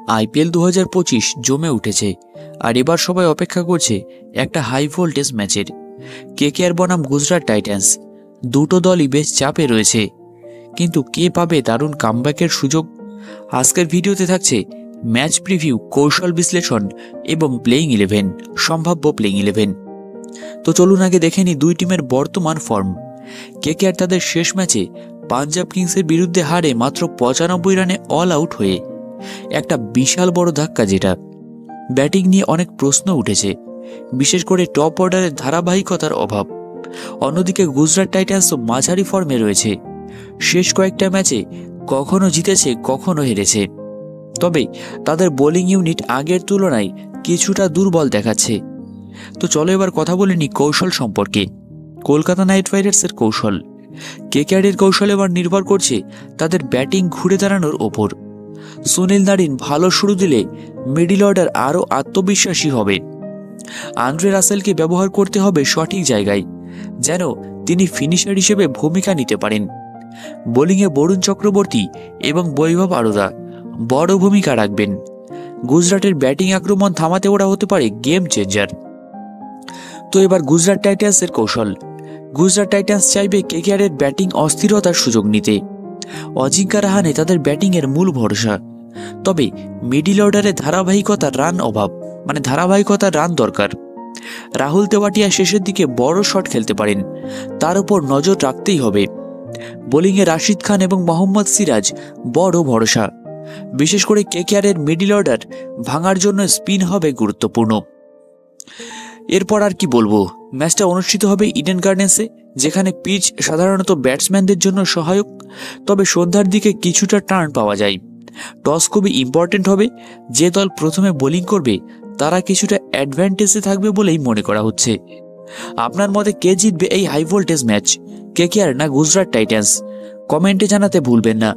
IPL 2025 জমে উঠেছে আর এবার সবাই অপেক্ষা করছে একটা হাই ভোল্টেজ ম্যাচের। কেকেআর বনাম গুজরাট টাইটান্স দুটো দলই বেশ চাপে রয়েছে, কিন্তু কে পাবে দারুণ কামব্যাকের সুযোগ? আজকের ভিডিওতে থাকছে ম্যাচ প্রিভিউ, কৌশল বিশ্লেষণ এবং প্লেইং 11, সম্ভাব্য প্লেইং 11। তো চলুন আগে দেখে নিই দুই টিমের বর্তমান ফর্ম। কেকেআর তাদের শেষ ম্যাচে পাঞ্জাব কিংসের বিরুদ্ধে হারে মাত্র 95 রানে অল আউট হয়ে একটা বিশাল বড় ধাক্কা, যেটা ব্যাটিং নিয়ে অনেক প্রশ্ন উঠেছে, বিশেষ করে টপ অর্ডারের ধারাবাহিকতার অভাব। অন্যদিকে গুজরাট টাইটান্সও মাঝারি ফর্মে রয়েছে, শেষ কয়েকটা ম্যাচে কখনো জিতেছে কখনো হেরেছে, তবে তাদের বোলিং ইউনিট আগের তুলনায় কিছুটা দুর্বল দেখাচ্ছে। তো চলো এবার কথা বলে নিই কৌশল সম্পর্কে। কলকাতা নাইট রাইডার্সের কৌশল। কেকেআরের কৌশল এবার নির্ভর করছে তাদের ব্যাটিং ঘুরে দাঁড়ানোর ওপর। সুনীল নারিন ভালো শুরু দিলে মিডল অর্ডার আরও আত্মবিশ্বাসী হবে। আন্দ্রে রাসেলকে ব্যবহার করতে হবে সঠিক জায়গায়, যেন তিনি ফিনিশার হিসেবে ভূমিকা নিতে পারেন। বোলিংয়ে বরুণ চক্রবর্তী এবং বৈভব আরোরা বড় ভূমিকা রাখবেন। গুজরাটের ব্যাটিং আক্রমণ থামাতে ওরা হতে পারে গেম চেঞ্জার। তো এবার গুজরাট টাইটান্সের কৌশল। গুজরাট টাইটান্স চাইবে কেকেআরের ব্যাটিং অস্থিরতার সুযোগ নিতে। অজিঙ্কা রাহানে তাদের ব্যাটিংয়ের মূল ভরসা, তবে মিডল অর্ডারে ধারাবাহিকতার রান দরকার। রাহুল তেওয়াটিয়া শেষের দিকে বড় শট খেলতে পারেন, তার উপর নজর রাখতেই হবে। বোলিংয়ে রাশিদ খান এবং মোহাম্মদ সিরাজ বড় ভরসা, বিশেষ করে কেকেআরের মিডল অর্ডার ভাঙার জন্য স্পিন হবে গুরুত্বপূর্ণ। এরপর আর কি বলবো, ম্যাচটা অনুষ্ঠিত হবে ইডেন গার্ডেন্সে, যেখানে পিচ সাধারণত ব্যাটসম্যানদের জন্য সহায়ক, তবে সন্ধ্যার দিকে কিছুটা টার্ন পাওয়া যায়। টস খুবই ইম্পর্টেন্ট হবে। যে দল প্রথমে বোলিং করবে তারা কিছুটা অ্যাডভান্টেজে থাকবে বলেই মনে করা হচ্ছে। আপনার মতে কে জিতবে এই হাই ভোল্টেজ ম্যাচ, কেকেআর না গুজরাট টাইটান্স? কমেন্টে জানাতে ভুলবেন না।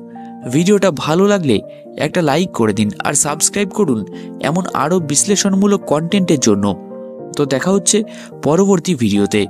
ভিডিওটা ভালো লাগলে একটা লাইক করে দিন আর সাবস্ক্রাইব করুন এমন আরও বিশ্লেষণমূলক কন্টেন্টের জন্য। তো দেখা হচ্ছে পরবর্তী ভিডিওতে।